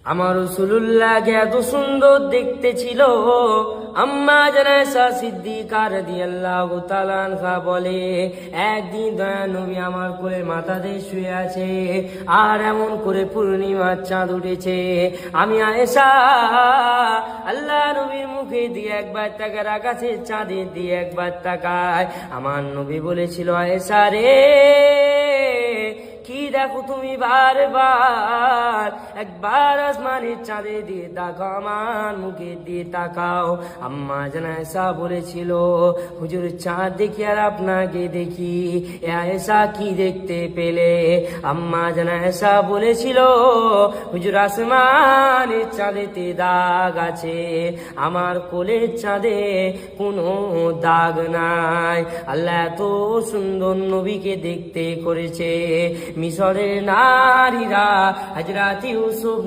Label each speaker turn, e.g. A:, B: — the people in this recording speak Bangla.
A: আমার রাসূলুল্লাহকে এত সুন্দর দেখতে ছিল। আম্মা জান আয়েশা সিদ্দিকা রাদিয়াল্লাহু তাআলা আনহা বলে, একদিন দয়া নবী আমার কোলে মাথা দিয়ে শুয়ে আছে, আর এমন করে পূর্ণিমার চাঁদ উঠেছে। আমি আয়েশা আল্লাহ নবীর মুখে দিয়ে একবার তাকায়, আকাশের চাঁদের দিয়ে একবার তাকায়। আমার নবী বলেছিল, আয়েশা রে, কি দেখো তুমি? বারবার একবার আসমানের চাঁদে দিয়ে তাকাও, আমার মুখে দিয়ে তাকাও। আম্মা জান আয়েশা বলেছিল, হুজুর চাঁদ দেখি আর আপনাকে দেখি, এ আয়েশা কি দেখতে পেলে? আম্মা জান আয়েশা বলেছিল, হুজুর আসমানের চাঁদেতে দাগ আছে, আমার কোলের চাঁদে কোনো দাগ নাই। আল্লাহ এত সুন্দর নবীকে দেখতে করেছে। মিশরের নারীরা হযরত ইউসুফ